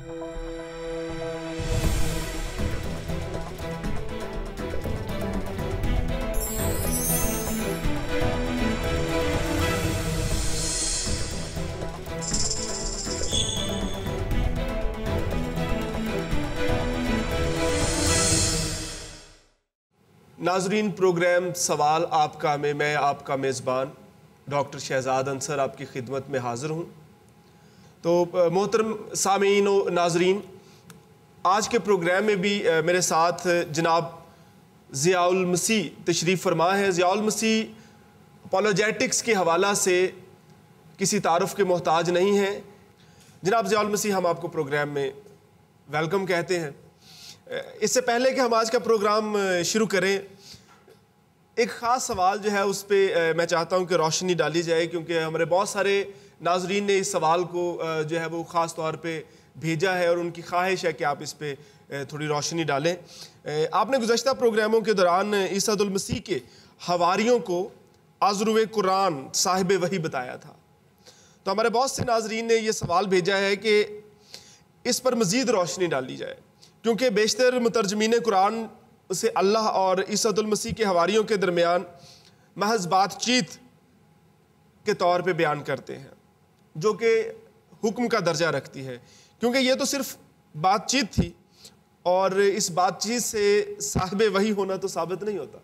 ناظرین، پروگرام سوال آپ کا میں آپ کا میزبان ڈاکٹر شہزاد انصر آپ کی خدمت میں حاضر ہوں۔ تو محترم سامعین و ناظرین، آج کے پروگرام میں بھی میرے ساتھ جناب ضیاء المسیح تشریف فرما ہے۔ ضیاء المسیح اپولوجیٹکس کے حوالہ سے کسی تعارف کے محتاج نہیں ہیں۔ جناب ضیاء المسیح، ہم آپ کو پروگرام میں ویلکم کہتے ہیں۔ اس سے پہلے کہ ہم آج کا پروگرام شروع کریں، ایک خاص سوال جو ہے اس پہ میں چاہتا ہوں کہ روشنی ڈالی جائے، کیونکہ ہمارے بہت سارے ناظرین نے اس سوال کو جو ہے وہ خاص طور پہ بھیجا ہے اور ان کی خواہش ہے کہ آپ اس پہ تھوڑی روشنی ڈالیں۔ آپ نے گزشتہ پروگراموں کے دوران عیسیٰ المسیح کے حواریوں کو آذروِ قرآن صاحب وحی بتایا تھا۔ تو ہمارے بہت سے ناظرین نے یہ سوال بھیجا ہے کہ اس پر مزید روشنی ڈالی جائے، کیونکہ بیشتر مترجمین قرآن اسے اللہ اور عیسیٰ المسیح کے حواریوں کے درمیان محض بات چیت کے طور پہ بیان کرتے ہیں، جو کہ حکم کا درجہ رکھتی ہے، کیونکہ یہ تو صرف بات چیت تھی اور اس بات چیت سے صاحب وحی ہونا تو ثابت نہیں ہوتا۔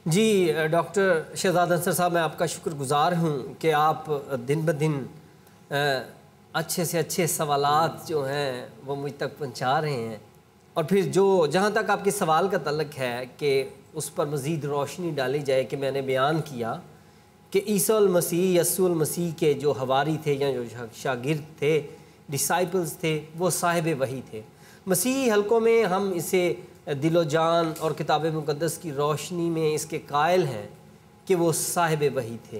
جی ڈاکٹر شہزاد انصر صاحب، میں آپ کا شکر گزار ہوں کہ آپ دن بدن اچھے سے اچھے سوالات جو ہیں وہ مجھ تک پہنچا رہے ہیں، اور پھر جہاں تک آپ کے سوال کا تعلق ہے کہ اس پر مزید روشنی ڈالی جائے، کہ میں نے بیان کیا کہ عیسیٰ المسیح یسوع المسیح کے جو حواری تھے یا جو شاگرد تھے، ڈسائپلز تھے، وہ صاحب وحی تھے۔ مسیحی حلقوں میں ہم اسے دل و جان اور کتاب مقدس کی روشنی میں اس کے قائل ہیں کہ وہ صاحب وحی تھے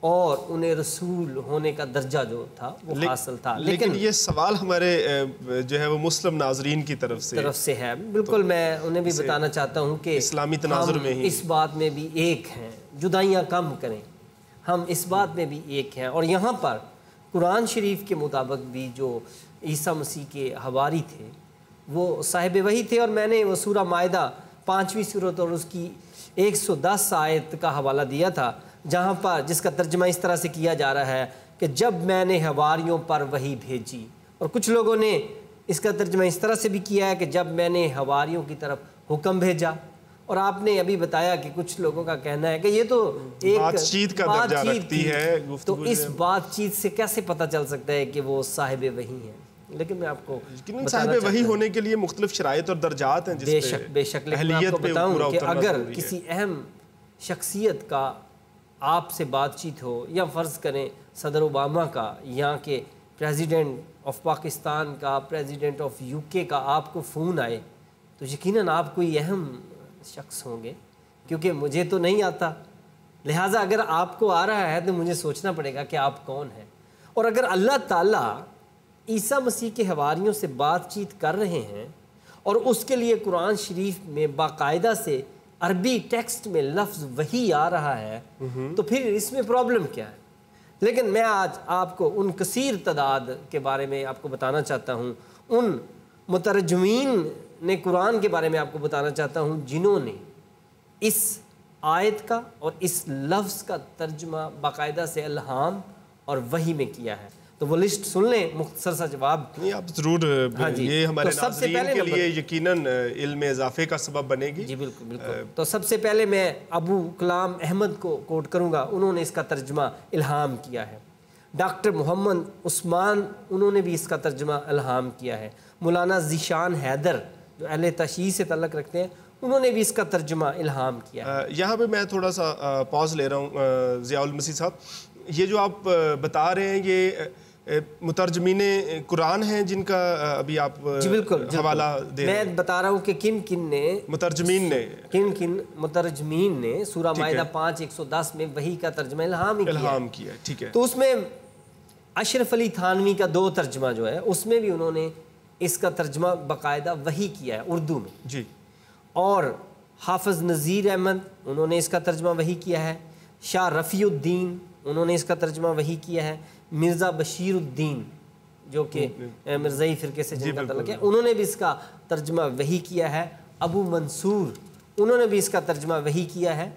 اور انہیں رسول ہونے کا درجہ جو تھا وہ حاصل تھا۔ لیکن یہ سوال ہمارے جو ہے وہ مسلم ناظرین کی طرف سے ہے۔ بالکل، میں انہیں بھی بتانا چاہتا ہوں کہ اسلامی تناظر میں ہی اس بات میں بھی ایک ہیں، جدائیاں کم کریں، ہم اس بات میں بھی ایک ہیں۔ اور یہاں پر قرآن شریف کے مطابق بھی جو عیسیٰ مسیح کے حواری تھے وہ صاحب وحی تھے، اور میں نے وہ سورہ مائدہ 5ویں سورت اور اس کی 110 آیت کا حوالہ دیا تھا، جہاں پر جس کا ترجمہ اس طرح سے کیا جا رہا ہے کہ جب میں نے حواریوں پر وحی بھیجی، اور کچھ لوگوں نے اس کا ترجمہ اس طرح سے بھی کیا ہے کہ جب میں نے حواریوں کی طرف حکم بھیجا۔ اور آپ نے ابھی بتایا کہ کچھ لوگوں کا کہنا ہے کہ یہ تو ایک بات چیت کا درجہ رکھتی ہے، تو اس بات چیت سے کیسے پتہ چل سکتا ہے کہ وہ صاحب وحی ہیں؟ لیکن میں آپ کو صاحب وحی ہونے کے لیے مختلف شرائط اور درجات ہیں، بے شک لیکن میں آپ کو بتاؤں کہ اگر کسی اہم شخصیت کا آپ سے بات چیت ہو، یا فرض کریں صدر اوباما کا، یہاں کے پریزیڈنٹ آف پاکستان کا، پریزیڈنٹ آف UK کا آپ کو فون آئے، تو یقیناً آپ کوئی اہم شخص ہوں گے، کیونکہ مجھے تو نہیں آتا، لہٰذا اگر آپ کو آ رہا ہے تو مجھے سوچنا پڑے گا کہ آپ کون ہیں۔ اور اگر اللہ تعالیٰ عیسیٰ مسیح کے حواریوں سے بات چیت کر رہے ہیں اور اس کے لیے قرآن شریف میں باقاعدہ سے عربی ٹیکسٹ میں لفظ وحی آ رہا ہے، تو پھر اس میں پرابلم کیا ہے؟ لیکن میں آج آپ کو ان کثیر تعداد کے بارے میں آپ کو بتانا چاہتا ہوں، ان مترجمین نے قرآن کے بارے میں آپ کو بتانا چاہتا ہوں جنہوں نے اس آیت کا اور اس لفظ کا ترجمہ باقاعدہ سے الہام اور وحی میں کیا ہے۔ تو وہ لسٹ سن لیں، مختصر سا جواب۔ نہیں، آپ ضرور، یہ ہمارے ناظرین کے لیے یقیناً علم اضافے کا سبب بنے گی۔ جی بالکل بالکل۔ تو سب سے پہلے میں ابو کلام احمد کو کوٹ کروں گا، انہوں نے اس کا ترجمہ الہام کیا ہے۔ ڈاکٹر محمد عثمان، انہوں نے بھی اس کا ترجمہ الہام کیا ہے۔ مولانا ذیشان حیدر جو اہل تشیع سے تعلق رکھتے ہیں، انہوں نے بھی اس کا ترجمہ الہام کیا ہے۔ یہاں پہ میں تھوڑا سا پاز لے رہا ہوں ضیاء المسیح صاحب، یہ جو آپ بتا رہے ہیں یہ مترجمین قرآن ہیں جن کا ابھی آپ حوالہ دے رہے ہیں؟ میں بتا رہا ہوں کہ کن مترجمین نے سورہ مائدہ 5:110 میں وحی کا ترجمہ الہام کیا، ٹھیک ہے۔ تو اس میں اشرف علی تھانوی کا 2 ترجمہ جو ہے اس میں بھی انہوں نے اس کا ترجمہ باقاعدہ وحی کیا ہے اردو میں جی، اور حافظ نذیر احمد انہوں نے اس کا ترجمہ وحی کیا ہے۔ شاہ رفیع الدین انہوں نے اس کا ترجمہ وحی کیا ہے۔ مرزا بشیر الدین جو کہ مرزائی فرقے سے جن کا تعلق ہے، انہوں نے بھی اس کا ترجمہ وحی کیا ہے۔ ابو منصور انہوں نے بھی اس کا ترجمہ وحی کیا ہے۔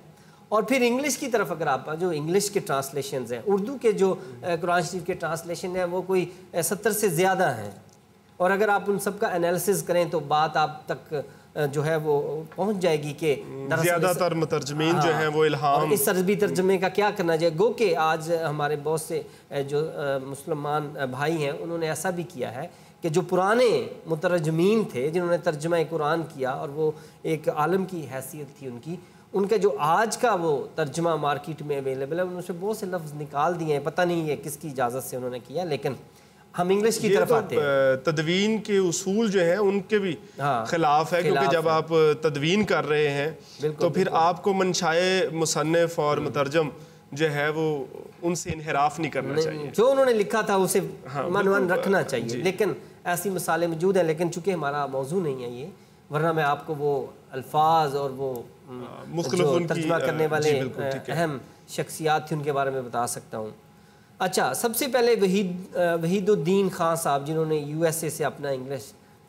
اور پھر انگلش کی طرف اگر آپ جو انگلش کے ٹرانسلیشنز ہیں، اردو کے جو قرآن شریف کے ٹرانسلیشن ہیں وہ کوئی 70 سے زیادہ ہیں، اور اگر آپ ان سب کا انالیسز کریں تو بات آپ تک جو ہے وہ پہنچ جائے گی کہ زیادہ تر مترجمین جو ہیں وہ الہام، اس عربی ترجمے کا کیا کرنا چاہیے۔ گو کہ آج ہمارے بہت سے جو مسلمان بھائی ہیں انہوں نے ایسا بھی کیا ہے کہ جو پرانے مترجمین تھے جنہوں نے ترجمہ قرآن کیا اور وہ ایک عالم کی حیثیت تھی ان کا جو آج کا وہ ترجمہ مارکیٹ میں اویلیبل ہے، انہوں سے بہت سے لفظ نکال دیے ہیں، پتہ نہیں یہ کس کی اجازت سے انہوں نے کیا، لیکن ہم انگلش کی طرف آتے ہیں۔ تدوین کے اصول جو ہیں ان کے بھی خلاف ہے، کیونکہ جب آپ تدوین کر رہے ہیں تو پھر آپ کو منشائے مصنف اور مترجم جو ہے وہ ان سے انحراف نہیں کرنا چاہیے، جو انہوں نے لکھا تھا اسے منوان رکھنا چاہیے، لیکن ایسی مثالیں موجود ہیں، لیکن چونکہ ہمارا موضوع نہیں ہے یہ، ورنہ میں آپ کو وہ الفاظ اور وہ جو ترجمہ کرنے والے اہم شخصیات تھیں ان کے بارے میں بتا سکتا ہوں۔ اچھا، سب سے پہلے وحید الدین خان صاحب جنہوں نے یو ایس اے سے اپنا انگلش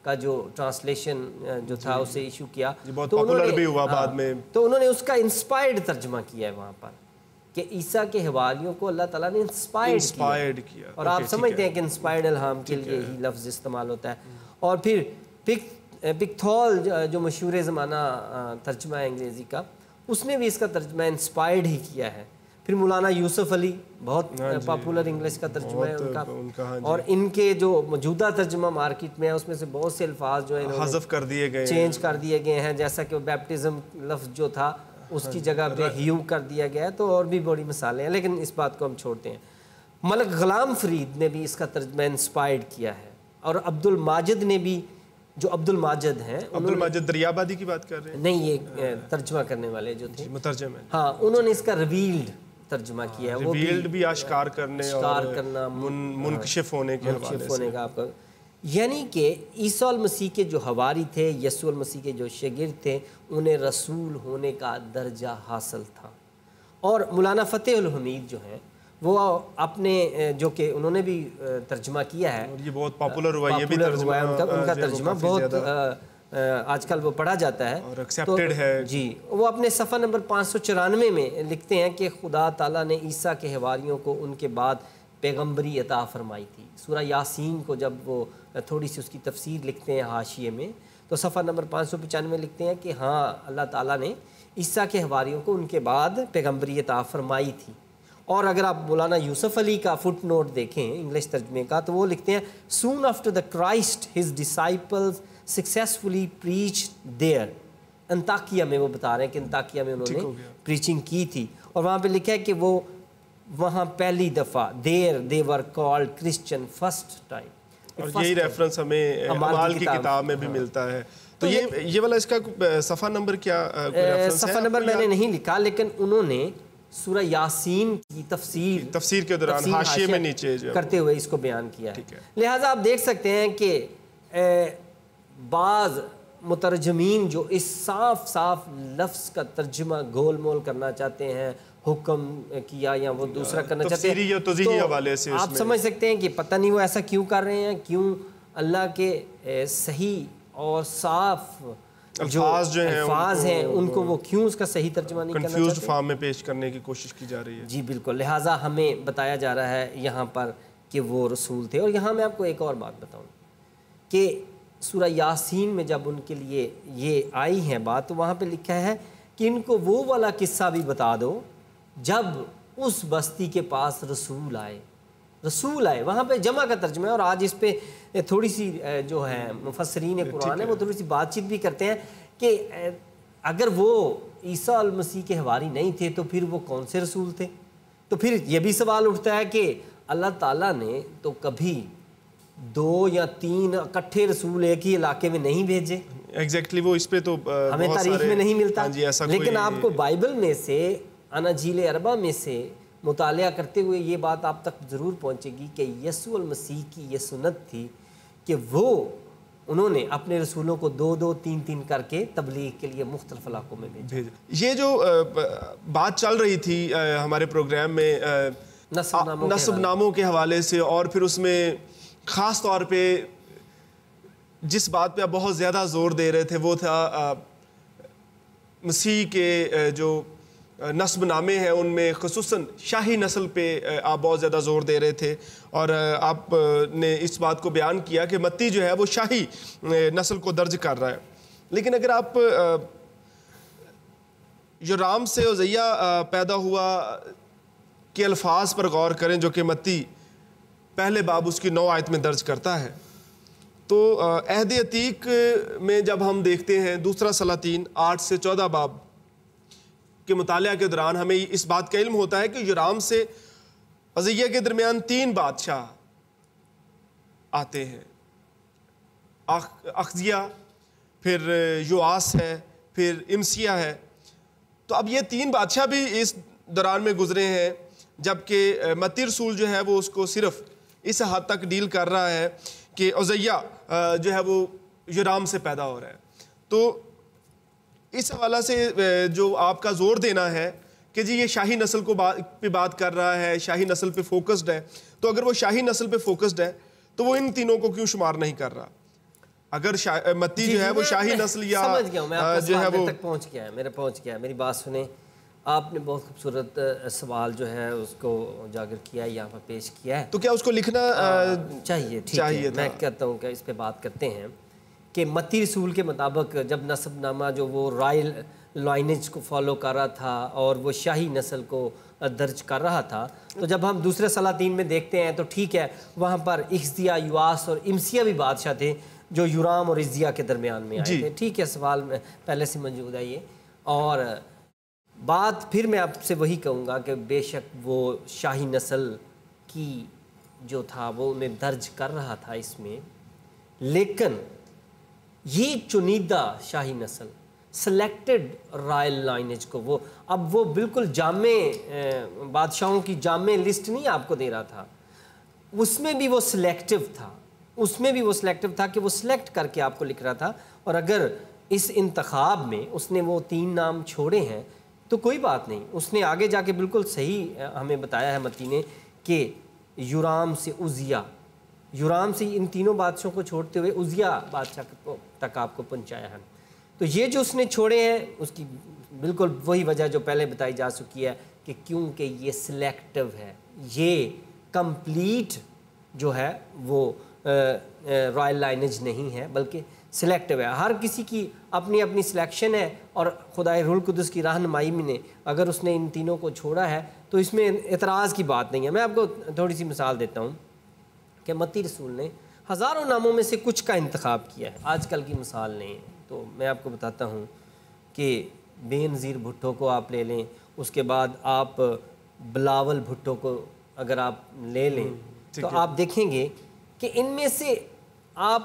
کا جو ٹرانسلیشن جو تھا اسے ایشو کیا، بہت پاپولر بھی ہوا بعد میں، تو انہوں نے اس کا انسپائرڈ ترجمہ کیا ہے وہاں پر کہ عیسیٰ کے حواریوں کو اللہ تعالیٰ نے انسپائرڈ کیا، اور آپ سمجھتے ہیں کہ انسپائرڈ الہام کے لیے ہی لفظ استعمال ہوتا ہے۔ اور پھر پکتھول جو مشہور زمانہ ترجمہ ہے انگریزی کا، اس نے بھی اس کا ترجمہ انسپائرڈ ہی کیا ہے۔ پھر مولانا یوسف علی بہت پاپولر انگلش کا ترجمہ ہے ان کا، اور ان کے جو موجودہ ترجمہ مارکیٹ میں ہے اس میں سے بہت سے الفاظ جو ہیں حذف کر دیے گئے، چینج کر دیے گئے ہیں، جیسا کہ بیپٹزم لفظ جو تھا اس کی جگہ پہ ہیو کر دیا گیا ہے، تو اور بھی بڑی مثالیں ہیں، لیکن اس بات کو ہم چھوڑتے ہیں۔ ملک غلام فرید نے بھی اس کا ترجمہ انسپائرڈ کیا ہے، اور عبد الماجد نے بھی، جو عبد الماجد ہیں، عبد الماجد دریابادی کی بات کر رہے ہیں؟ نہیں، یہ ترجمہ کرنے والے جو تھے، مترجم ہیں، ہاں، انہوں نے اس کا ریویلڈ ترجمہ کیا ہے، وہ بھی آشکار کرنے اور منکشف ہونے کے حوالے سے، یعنی کہ عیسیٰ المسیح کے جو حواری تھے، یسوع المسیح کے جو شاگرد تھے، انہیں رسول ہونے کا درجہ حاصل تھا۔ اور مولانا فتح الحمید جو ہیں وہ اپنے جو کہ انہوں نے بھی ترجمہ کیا ہے، یہ بہت پاپولر ہوا، یہ بھی ترجمہ ان کا ترجمہ بہت آج کل وہ پڑھا جاتا ہے اور ایکسیپٹڈ ہے۔ جی، وہ اپنے صفحہ نمبر 594 میں لکھتے ہیں کہ خدا تعالیٰ نے عیسیٰ کے حواریوں کو ان کے بعد پیغمبری عطا فرمائی تھی۔ سورہ یاسین کو جب وہ تھوڑی سی اس کی تفسیر لکھتے ہیں حاشیے میں، تو صفحہ نمبر 595 میں لکھتے ہیں کہ ہاں، اللہ تعالیٰ نے عیسیٰ کے حواریوں کو ان کے بعد پیغمبری عطا فرمائی تھی۔ اور اگر آپ مولانا یوسف علی کا فٹ نوٹ دیکھیں انگلش ترجمے کا، تو وہ لکھتے ہیں soon after the Christ his disciples successfully preach there, انطاکیہ میں وہ بتا رہے ہیں کہ انطاکیہ میں انہوں نے پریچنگ کی تھی، اور وہاں پہ لکھا ہے کہ وہ وہاں پہلی دفعہ they were called Christian first time, اور یہی ریفرنس ہمیں اعمال کی کتاب میں بھی ملتا ہے۔ تو یہ والا اس کا صفحہ نمبر کیا ریفرنس ہے؟ صفحہ نمبر میں نے نہیں لکھا، لیکن انہوں نے سورہ یاسین کی تفسیر کے دوران حاشیے میں نیچے کرتے ہوئے اس کو بیان کیا ہے۔ لہٰذا آپ دیکھ سکتے ہیں کہ بعض مترجمین جو اس صاف لفظ کا ترجمہ گول مول کرنا چاہتے ہیں، حکم کیا یا وہ دوسرا کرنا چاہتے ہیں، تو آپ سمجھ سکتے ہیں کہ پتہ نہیں وہ ایسا کیوں کر رہے ہیں، کیوں اللہ کے صحیح اور صاف جو الفاظ ہیں ان کو وہ کیوں اس کا صحیح ترجمہ نہیں کرنا چاہتے، کنفیوزڈ فارم میں پیش کرنے کی کوشش کی جا رہی ہے۔ جی بالکل، لہٰذا ہمیں بتایا جا رہا ہے یہاں پر کہ وہ رسول تھے۔ اور یہاں میں آپ کو ایک اور بات بتاؤں کہ سورہ یاسین میں جب ان کے لیے یہ آئی ہے بات، تو وہاں پہ لکھا ہے کہ ان کو وہ والا قصہ بھی بتا دو جب اس بستی کے پاس رسول آئے، وہاں پہ جمع کا ترجمہ ہے، اور آج اس پہ تھوڑی سی جو ہے مفسرین قرآن ہے وہ تھوڑی سی بات چیت بھی کرتے ہیں کہ اگر وہ عیسیٰ المسیح کے حواری نہیں تھے تو پھر وہ کون سے رسول تھے؟ تو پھر یہ بھی سوال اٹھتا ہے کہ اللہ تعالیٰ نے تو کبھی 2 یا 3 اکٹھے رسول ایک ہی علاقے میں نہیں بھیجے، ایگزیکٹلی وہ اس پہ تو ہمیں تاریخ میں نہیں ملتا، لیکن آپ کو بائبل میں سے اناجیل اربع میں سے مطالعہ کرتے ہوئے یہ بات آپ تک ضرور پہنچے گی کہ یسوع المسیح کی یہ سنت تھی کہ وہ انہوں نے اپنے رسولوں کو 2-2 3-3 کر کے تبلیغ کے لیے مختلف علاقوں میں بھیجا۔ یہ جو بات چل رہی تھی ہمارے پروگرام میں نسب ناموں کے حوالے سے، اور پھر اس میں خاص طور پہ جس بات پہ آپ بہت زیادہ زور دے رہے تھے وہ تھا مسیح کے جو نسب نامے ہیں ان میں خصوصاً شاہی نسل پہ آپ بہت زیادہ زور دے رہے تھے، اور آپ نے اس بات کو بیان کیا کہ متی جو ہے وہ شاہی نسل کو درج کر رہا ہے. لیکن اگر آپ یورام سے عزیہ پیدا ہوا کے الفاظ پر غور کریں جو کہ متی پہلے باب اس کی 9 آیت میں درج کرتا ہے، تو عہد عتیق میں جب ہم دیکھتے ہیں دوسرا سلاطین 8 سے 14 باب کے مطالعہ کے دوران ہمیں اس بات کا علم ہوتا ہے کہ یورام سے عزیہ کے درمیان 3 بادشاہ آتے ہیں، اخزیہ، پھر یواس ہے، پھر امسیہ ہے. تو اب یہ 3 بادشاہ بھی اس دوران میں گزرے ہیں، جبکہ متی رسول جو ہے وہ اس کو صرف اس حد تک ڈیل کر رہا ہے کہ عزیہ جو ہے وہ یورام سے پیدا ہو رہا ہے. تو اس حوالہ سے جو آپ کا زور دینا ہے کہ جی یہ شاہی نسل کو پہ بات کر رہا ہے، شاہی نسل پہ فوکسڈ ہے، تو اگر وہ شاہی نسل پہ فوکسڈ ہے تو وہ ان تینوں کو کیوں شمار نہیں کر رہا؟ اگر متی جو ہے وہ شاہی نسل یا سمجھ گیا ہوں میں، آپ کا سوال میرے تک پہنچ گیا ہے، میری بات سنیں. آپ نے بہت خوبصورت سوال جو ہے اس کو اجاگر کیا ہے، یہاں پر پیش کیا ہے. تو کیا اس کو لکھنا چاہیے؟ ٹھیک ہے، میں کہتا ہوں کہ اس پہ بات کرتے ہیں کہ متی رسول کے مطابق جب نسب نامہ جو وہ رائل لائنیج کو فالو کر رہا تھا اور وہ شاہی نسل کو درج کر رہا تھا، تو جب ہم دوسرے سلاطین میں دیکھتے ہیں تو ٹھیک ہے وہاں پر اخزیہ، یواس اور امسیہ بھی بادشاہ تھے جو یورام اور عزیہ کے درمیان میں آئے تھے. ٹھیک ہے، سوال میں پہلے سے موجود ہے یہ. اور بات پھر میں آپ سے وہی کہوں گا کہ بے شک وہ شاہی نسل کی جو تھا وہ انہیں درج کر رہا تھا اس میں، لیکن یہ چنیدہ شاہی نسل سلیکٹڈ رائل لائنیج کو وہ بالکل جامع بادشاہوں کی جامع لسٹ نہیں آپ کو دے رہا تھا، اس میں بھی وہ سلیکٹیو تھا کہ وہ سلیکٹ کر کے آپ کو لکھ رہا تھا. اور اگر اس انتخاب میں اس نے وہ 3 نام چھوڑے ہیں تو کوئی بات نہیں، اس نے آگے جا کے بالکل صحیح ہمیں بتایا ہے متی نے کہ یورام سے عزیہ، یورام سے ان تینوں بادشاہوں کو چھوڑتے ہوئے عزیہ بادشاہ تک آپ کو پہنچایا ہے. تو یہ جو اس نے چھوڑے ہیں اس کی بالکل وہی وجہ جو پہلے بتائی جا چکی ہے کہ کیونکہ یہ سلیکٹیو ہے، یہ کمپلیٹ جو ہے وہ رائل لائنیج نہیں ہے بلکہ سلیکٹیو ہے. ہر کسی کی اپنی اپنی سلیکشن ہے، اور خدائے روح القدس کی رہنمائی میں نے اگر اس نے ان تینوں کو چھوڑا ہے تو اس میں اعتراض کی بات نہیں ہے. میں آپ کو تھوڑی سی مثال دیتا ہوں کہ متی رسول نے ہزاروں ناموں میں سے کچھ کا انتخاب کیا ہے، آج کل کی مثال نہیں ہے. تو میں آپ کو بتاتا ہوں کہ بے نظیر بھٹو کو آپ لے لیں، اس کے بعد آپ بلاول بھٹو کو اگر آپ لے لیں تو آپ دیکھیں گے کہ ان میں سے آپ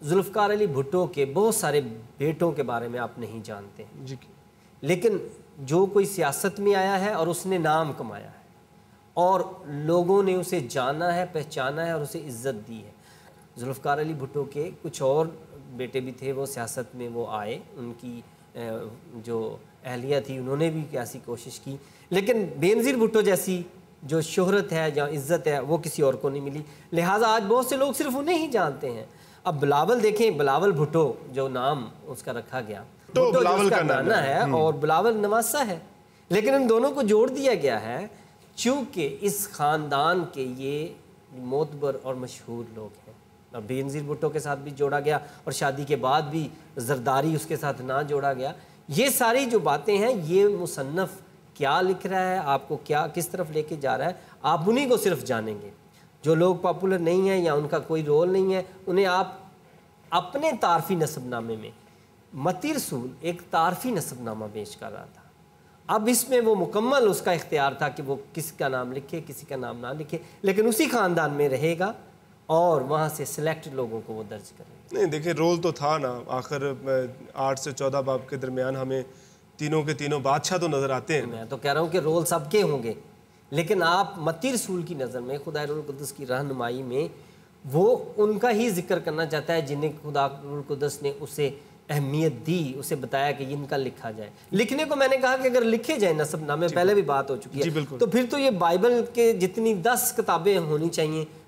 ذوالفقار علی بھٹو کے بہت سارے بیٹوں کے بارے میں آپ نہیں جانتے ہیں، لیکن جو کوئی سیاست میں آیا ہے اور اس نے نام کمایا ہے اور لوگوں نے اسے جانا ہے، پہچانا ہے اور اسے عزت دی ہے. ذوالفقار علی بھٹو کے کچھ اور بیٹے بھی تھے، وہ سیاست میں وہ آئے، ان کی جو اہلیہ تھی انہوں نے بھی ایسی کوشش کی، لیکن بے نظیر بھٹو جیسی جو شہرت ہے یا عزت ہے وہ کسی اور کو نہیں ملی. لہٰذا آج بہت سے لوگ صرف انہیں ہی جانتے ہیں. اب بلاول دیکھیں، بلاول بھٹو جو نام اس کا رکھا گیا، تو بلاول کا نانا ہے اور بلاول نواسا ہے، لیکن ان دونوں کو جوڑ دیا گیا ہے چونکہ اس خاندان کے یہ معتبر اور مشہور لوگ ہیں. اب بے نظیر بھٹو کے ساتھ بھی جوڑا گیا اور شادی کے بعد بھی زرداری اس کے ساتھ نہ جوڑا گیا. یہ ساری جو باتیں ہیں یہ مصنف کیا لکھ رہا ہے، آپ کو کیا کس طرف لے کے جا رہا ہے، آپ انہیں کو صرف جانیں گے. جو لوگ پاپولر نہیں ہیں یا ان کا کوئی رول نہیں ہے انہیں آپ اپنے تعارفی نسب نامے میں، متی رسول ایک تعارفی نسب نامہ پیش کر رہا تھا. اب اس میں وہ مکمل اس کا اختیار تھا کہ وہ کسی کا نام لکھے کسی کا نام نہ لکھے، لیکن اسی خاندان میں رہے گا اور وہاں سے سلیکٹ لوگوں کو وہ درج کریں گے. نہیں دیکھیں، رول تو تھا نا. آخر 8 سے 14 باب کے درمیان ہمیں تینوں کے تینوں بادشاہ تو نظر آتے ہیں. میں تو کہہ رہا ہوں کہ رول سب کے ہوں گے، لیکن آپ متی رسول کی نظر میں خدا روح القدس کی رہنمائی میں وہ ان کا ہی ذکر کرنا چاہتا ہے جنہیں خدا روح القدس نے اسے اہمیت دی، اسے بتایا کہ ان کا لکھا جائے. لکھنے کو میں نے کہا کہ اگر لکھے جائیں نسب نامے، پہلے بھی بات ہو چکی ہے، تو پھر تو یہ بائبل کے جتنی 10 کتابیں ہونی چاہیے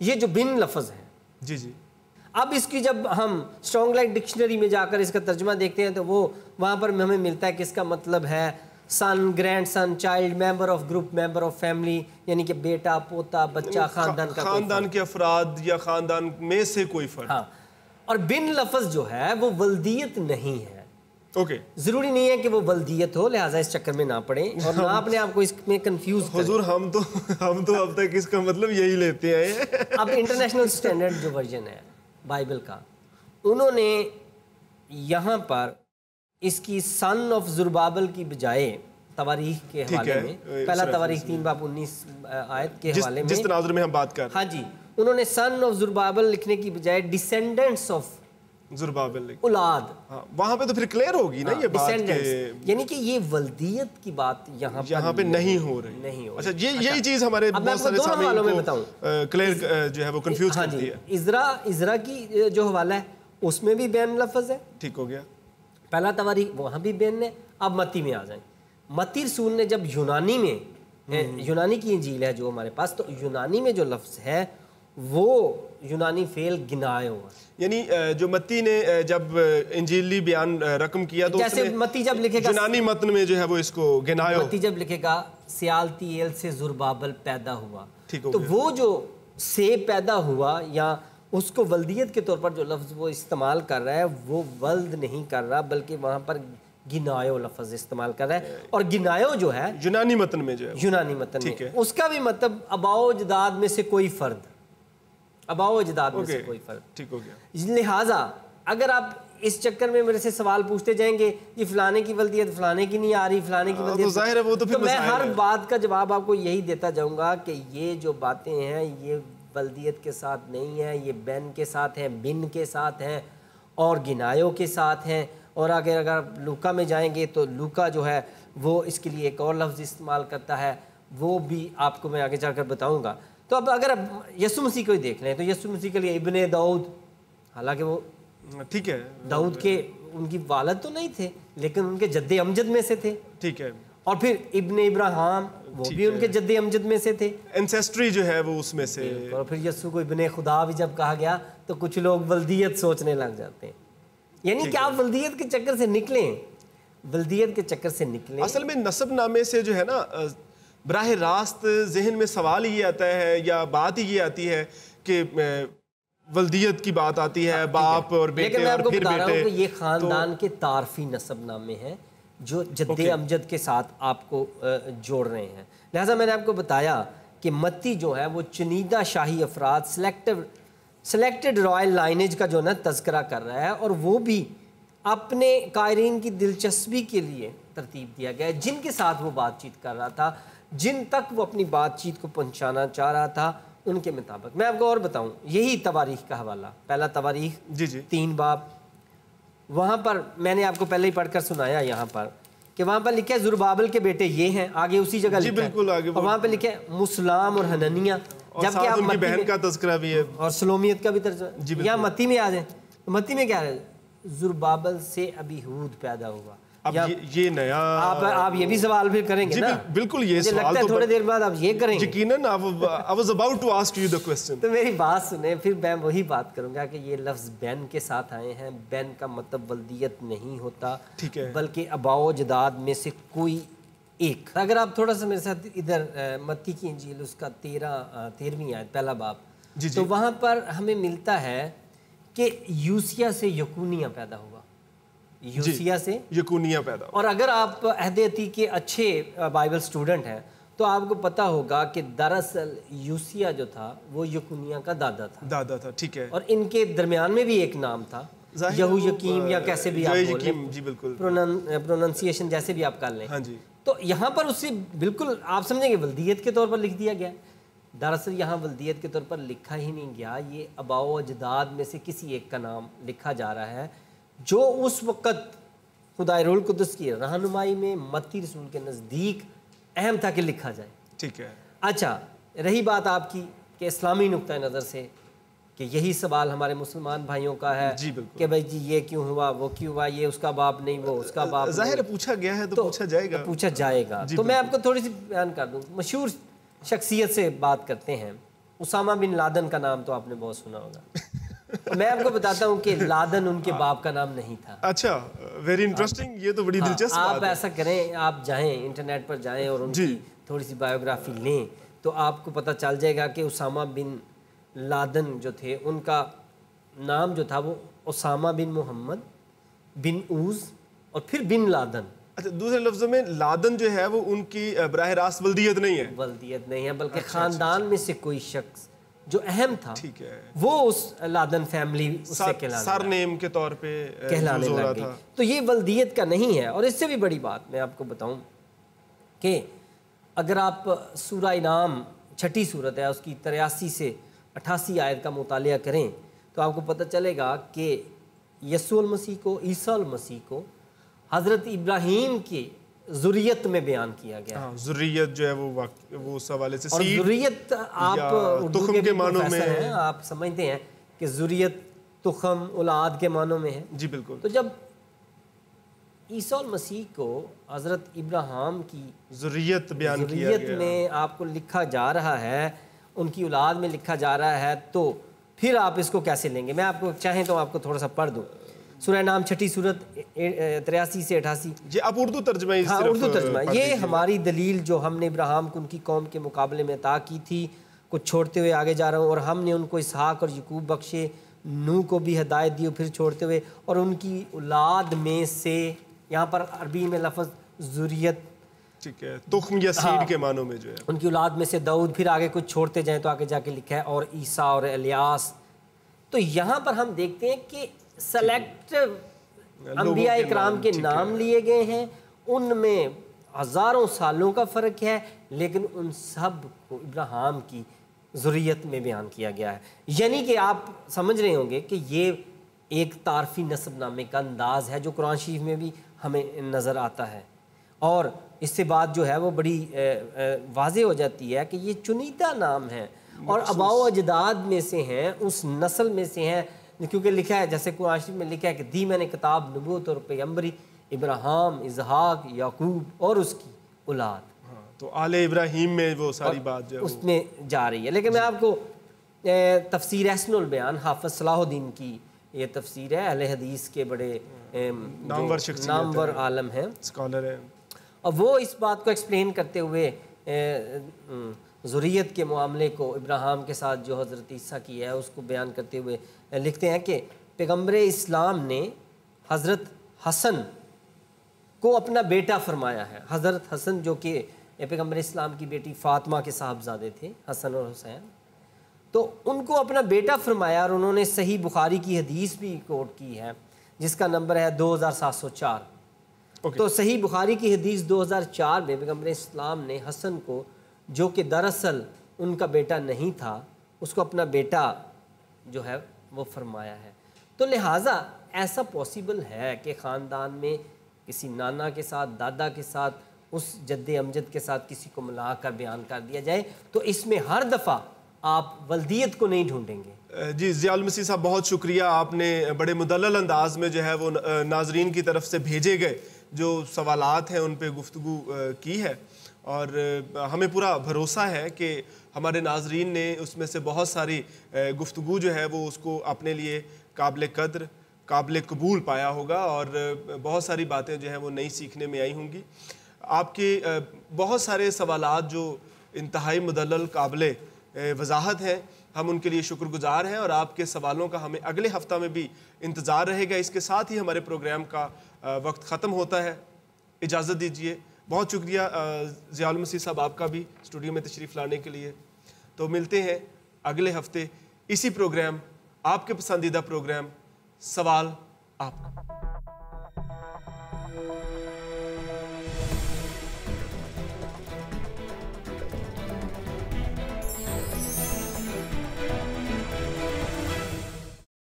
یہ جو بن لفظ ہے جی جی اب اس کی جب ہم اسٹرانگ لائٹ ڈکشنری میں جا کر اس کا ترجمہ دیکھتے ہیں تو وہ وہاں پر ہمیں ملتا ہے کہ اس کا مطلب ہے son, grand son, child, member of group, member of family, یعنی کہ بیٹا، پوتا، بچہ، خاندان کا خاندان کے افراد یا خاندان میں سے کوئی فرد. ہاں. اور بن لفظ جو ہے وہ ولدیت نہیں ہے. اوکے ضروری نہیں ہے کہ وہ ولدیت ہو، لہٰذا اس چکر میں نہ پڑیں اور نہ اپنے آپ کو اس میں کنفیوز کریں. حضور ہم تو اب تک اس کا مطلب یہی لیتے ہیں. اب انٹرنیشنل سٹینڈرڈ جو ورژن ہے بائبل کا، انہوں نے یہاں پر اس کی سن آف زربابل کی بجائے تواریخ کے حوالے میں، پہلا تواریخ 3:19 آیت کے حوالے میں، جس تناظر میں ہم بات کر رہے ہیں، ہاں جی، انہوں نے سن آف زربابل لکھنے کی بجائے ڈیسینڈنٹس آف زربابل، اولاد. وہاں پہ تو پھر کلیئر ہوگی نا یہ بات کہ یعنی کہ یہ ولدیت کی بات یہاں پہ نہیں ہو رہی. اچھا یہی چیز ہمارے بہت سارے سامعین کو کلیئر جو ہے وہ کنفیوز کرتی ہے. عزرا کی جو حوالہ ہے اس میں بھی بین لفظ ہے. ٹھیک ہو گیا. پہلا تواریخ وہاں بھی بین ہے. اب متی میں آ جائیں. متی رسول نے جب یونانی کی انجیل ہے جو ہمارے پاس، تو یونانی میں جو لفظ ہے وہ یونانی فعل گنائے ہوا، یعنی جو متی نے جب انجیلی بیان رقم کیا تو جیسے متی جب لکھے گا یونانی متن میں جو ہے وہ اس کو گنایو، متی جب لکھے گا سیالتیل سے زربابل پیدا ہوا، تو وہ جو سے پیدا ہوا یا اس کو ولدیت کے طور پر جو لفظ وہ استعمال کر رہا ہے وہ ولد نہیں کر رہا بلکہ وہاں پر گنایو لفظ استعمال کر رہا ہے. اور گنایو جو ہے یونانی متن میں جو ہے، یونانی متن میں اس کا بھی مطلب اباؤ اجداد میں سے کوئی فرد، اباؤ اجداد میں سے کوئی فرد. ٹھیک ہو گیا. لہٰذا اگر آپ اس چکر میں میرے سے سوال پوچھتے جائیں گے یہ فلانے کی ولدیت فلانے کی نہیں آ رہی، فلانے کی ولدیت، تو میں ہر بات کا جواب آپ کو یہی دیتا جاؤں گا کہ یہ جو باتیں ہیں یہ ولدیت کے ساتھ نہیں ہیں، یہ بین کے ساتھ ہیں، بن کے ساتھ ہیں اور گنایوں کے ساتھ ہیں. اور اگر لوکا میں جائیں گے تو لوکا جو ہے وہ اس کے لیے ایک اور لفظ استعمال کرتا ہے، وہ بھی آپ کو میں آگے چل کر بتاؤں گا. تو اب اگر یسوع مسیح کو ہی دیکھ لیں تو یسوع مسیح کے لیے ابن داؤد، حالانکہ وہ ٹھیک ہے داؤد کے ان کی والد تو نہیں تھے لیکن ان کے جد امجد میں سے تھے. ٹھیک ہے. اور پھر ابن ابراہیم وہ بھی ان کے جد امجد میں سے تھے، اینسیسٹری جو ہے وہ اس میں سے. اور پھر یسوع کو ابن خدا بھی جب کہا گیا تو کچھ لوگ ولدیت سوچنے لگ جاتے ہیں. یعنی کہ آپ ولدیت کے چکر سے نکلیں، ولدیت کے چکر سے نکلیں. اصل میں نسب نامے سے جو ہے نا براہ راست ذہن میں سوال یہ آتا ہے یا بات یہ آتی ہے کہ ولدیت کی بات آتی ہے، باپ اور بیٹے، لیکن میں آپ کو اور پھر بتا رہا ہوں بیٹے. کہ یہ خاندان کے تعارفی نسب نامے ہیں جو جد امجد کے ساتھ آپ کو جوڑ رہے ہیں. لہٰذا میں نے آپ کو بتایا کہ متی جو ہے وہ چنیدہ شاہی افراد، سلیکٹڈ رائل لائنیج کا جو نا تذکرہ کر رہا ہے، اور وہ بھی اپنے قائرین کی دلچسپی کے لیے ترتیب دیا گیا ہے، جن کے ساتھ وہ بات چیت کر رہا تھا، جن تک وہ اپنی بات چیت کو پہنچانا چاہ رہا تھا ان کے مطابق. میں آپ کو اور بتاؤں، یہی تواریخ کا حوالہ، پہلا تواریخ 3 باب، وہاں پر میں نے آپ کو پہلے ہی پڑھ کر سنایا یہاں پر کہ وہاں پر لکھا ہے زربابل کے بیٹے یہ ہیں، آگے اسی جگہ لکھا ہے، اور وہاں پہ لکھا ہے مسلام اور حننیہ، جبکہ آپ کی بہن کا تذکرہ بھی ہے اور سلومیت کا بھی ترجمہ. یہاں متی میں آ جائیں، متی میں کیا ہے؟ زربابل سے ابیہود پیدا ہوا. اب یہ نیا آپ یہ بھی سوال پھر کریں گے نا؟ بالکل، یہ سوال لگتا ہے تھوڑے دیر بعد آپ یہ کریں گے. یقیناً I was about to ask you the question. تو میری بات سنیں، پھر میں وہی بات کروں گا کہ یہ لفظ بین کے ساتھ آئے ہیں. بین کا مطلب ولدیت نہیں ہوتا بلکہ اباؤ جداد میں سے کوئی ایک. اگر آپ تھوڑا سا میرے ساتھ ادھر متی کی انجیل اس کا 13ویں آیت، پہلا باب، تو وہاں پر ہمیں ملتا ہے کہ یوسیہ سے یکونیہ پیدا ہوا، یوسیہ سے یکونیہ پیدا. اور اگر آپ عہد عتیق کے اچھے بائبل سٹوڈنٹ ہیں تو آپ کو پتہ ہوگا کہ دراصل یوسیہ جو تھا وہ یکونیہ کا دادا تھا. ٹھیک ہے. اور ان کے درمیان میں بھی ایک نام تھا، یہو یقیم یا کیسے بھی آپ بولیں، پروننسیشن جیسے بھی آپ کر لیں. تو یہاں پر اسے بالکل آپ سمجھیں گے ولدیت کے طور پر لکھ دیا گیا. دراصل یہاں ولدیت کے طور پر لکھا ہی نہیں گیا، یہ اباؤ اجداد میں سے کسی ایک کا نام لکھا جا رہا ہے جو اس وقت خدائے روح القدس کی رہنمائی میں متی رسول کے نزدیک اہم تھا کہ لکھا جائے. ٹھیک ہے. اچھا، رہی بات آپ کی کہ اسلامی نقطۂ نظر سے کہ یہی سوال ہمارے مسلمان بھائیوں کا ہے کہ بھائی جی یہ کیوں ہوا، وہ کیوں ہوا، یہ اس کا باپ نہیں، وہ اس کا باپ. ظاہر پوچھا گیا ہے تو پوچھا جائے گا. تو میں آپ کو تھوڑی سی بیان کر دوں. مشہور شخصیت سے بات کرتے ہیں اسامہ بن لادن کا نام تو آپ نے بہت سنا ہوگا. میں آپ کو بتاتا ہوں کہ لادن ان کے باپ کا نام نہیں تھا. اچھا، ویری انٹرسٹنگ، یہ تو بڑی دلچسپ بات ہے. آپ ایسا کریں، آپ جائیں انٹرنیٹ پر جائیں اور ان کی تھوڑی سی بایوگرافی لیں تو آپ کو پتہ چل جائے گا کہ اسامہ بن لادن جو تھے ان کا نام جو تھا وہ اسامہ بن محمد بن اوز اور پھر بن لادن. اچھا، دوسرے لفظوں میں لادن جو ہے وہ ان کی براہ راست ولدیت نہیں ہے. ولدیت نہیں ہے، بلکہ خاندان میں سے کوئی شخص جو اہم تھا ٹھیک ہے وہ اس لادن فیملی اس سے کہلانے سر نیم کے طور پہ کہلانے لگ گئی. تو یہ ولدیت کا نہیں ہے. اور اس سے بھی بڑی بات میں آپ کو بتاؤں کہ اگر آپ سورہ انعام 6 سورت ہے اس کی 83 سے 88 آیت کا مطالعہ کریں تو آپ کو پتہ چلے گا کہ یسوع المسیح کو، عیسیٰ المسیح کو حضرت ابراہیم کی ذریت میں بیان کیا گیا. ذریت جو ہے وہ اس حوالے سے اور ذریت آپ اردو کے معنوں میں ہیں، آپ سمجھتے ہیں کہ ذریت تخم اولاد کے معنوں میں ہے. جی بالکل. تو جب عیسیٰ المسیح کو حضرت ابراہیم کی ذریت بیان کیا گیا، ذریت میں آپ کو لکھا جا رہا ہے، ان کی اولاد میں لکھا جا رہا ہے، تو پھر آپ اس کو کیسے لیں گے؟ میں آپ کو چاہیں تو آپ کو تھوڑا سا پڑھ دوں. سورہ نام 6 سورت 83 سے 88. جی آپ اردو ترجمہ اس ہاں طرف اردو ترجمہ. یہ ہماری دلیل جو ہم نے ابراہیم کو ان کی قوم کے مقابلے میں عطا کی تھی، کچھ چھوڑتے ہوئے آگے جا رہا ہوں، اور ہم نے ان کو اسحاق اور یعقوب بخشے، نوح کو بھی ہدایت دی پھر چھوڑتے ہوئے، اور ان کی اولاد میں سے، یہاں پر عربی میں لفظ ذریت ٹھیک ہے، تخم یا سیڈ کے معنوں میں جو ہے، ان کی اولاد میں سے داؤد، پھر آگے کچھ چھوڑتے جائیں تو آگے جا کے لکھا ہے اور عیسیٰ اور الیاس. تو یہاں پر ہم دیکھتے ہیں کہ سلیکٹو انبیاء اکرام کے نام لیے گئے ہیں، ان میں ہزاروں سالوں کا فرق ہے، لیکن ان سب کو ابراہیم کی ذریت میں بیان کیا گیا ہے. یعنی کہ آپ سمجھ رہے ہوں گے کہ یہ ایک تعارفی نسب نامے کا انداز ہے جو قرآن شریف میں بھی ہمیں نظر آتا ہے. اور اس سے بات جو ہے وہ بڑی واضح ہو جاتی ہے کہ یہ چنیدہ نام ہے اور آباء و اجداد میں سے ہیں، اس نسل میں سے ہیں، کیونکہ لکھا ہے جیسے قرآن شریف میں لکھا ہے کہ دی میں نے کتاب نبوت اور پیغمبری ابراہیم، اسحاق، یعقوب اور اس کی اولاد. تو آل ابراہیم میں وہ ساری بات جو ہے اس میں جا رہی ہے. لیکن میں آپ کو تفسیر احسن البیان حافظ صلاح الدین کی یہ تفسیر ہے، اہل حدیث کے بڑے نامور عالم ہیں، اسکالر ہیں، اور وہ اس بات کو ایکسپلین کرتے ہوئے ذریت کے معاملے کو ابراہیم کے ساتھ جو حضرت عیسیٰ کی ہے اس کو بیان کرتے ہوئے لکھتے ہیں کہ پیغمبر اسلام نے حضرت حسن کو اپنا بیٹا فرمایا ہے. حضرت حسن جو کہ پیغمبر اسلام کی بیٹی فاطمہ کے صاحبزادے تھے، حسن اور حسین، تو ان کو اپنا بیٹا فرمایا. اور انہوں نے صحیح بخاری کی حدیث بھی کوٹ کی ہے جس کا نمبر ہے 2704. تو صحیح بخاری کی حدیث 2004 میں پیغمبر اسلام نے حسن کو، جو کہ دراصل ان کا بیٹا نہیں تھا، اس کو اپنا بیٹا جو ہے وہ فرمایا ہے. تو لہٰذا ایسا پاسبل ہے کہ خاندان میں کسی نانا کے ساتھ، دادا کے ساتھ، اس جد امجد کے ساتھ کسی کو ملا کر بیان کر دیا جائے تو اس میں ہر دفعہ آپ ولدیت کو نہیں ڈھونڈیں گے. جی ضیاء المسیح صاحب بہت شکریہ، آپ نے بڑے مدلل انداز میں جو ہے وہ ناظرین کی طرف سے بھیجے گئے جو سوالات ہیں ان پہ گفتگو کی ہے، اور ہمیں پورا بھروسہ ہے کہ ہمارے ناظرین نے اس میں سے بہت ساری گفتگو جو ہے وہ اس کو اپنے لیے قابل قدر، قابل قبول پایا ہوگا، اور بہت ساری باتیں جو ہیں وہ نئی سیکھنے میں آئی ہوں گی. آپ کے بہت سارے سوالات جو انتہائی مدلل، قابل وضاحت ہیں، ہم ان کے لیے شکر گزار ہیں، اور آپ کے سوالوں کا ہمیں اگلے ہفتہ میں بھی انتظار رہے گا. اس کے ساتھ ہی ہمارے پروگرام کا وقت ختم ہوتا ہے. اجازت دیجیے. بہت شکریہ ضیاء المسیح صاحب آپ کا بھی اسٹوڈیو میں تشریف لانے کے لیے. تو ملتے ہیں اگلے ہفتے اسی پروگرام، آپ کے پسندیدہ پروگرام سوال آپ کا.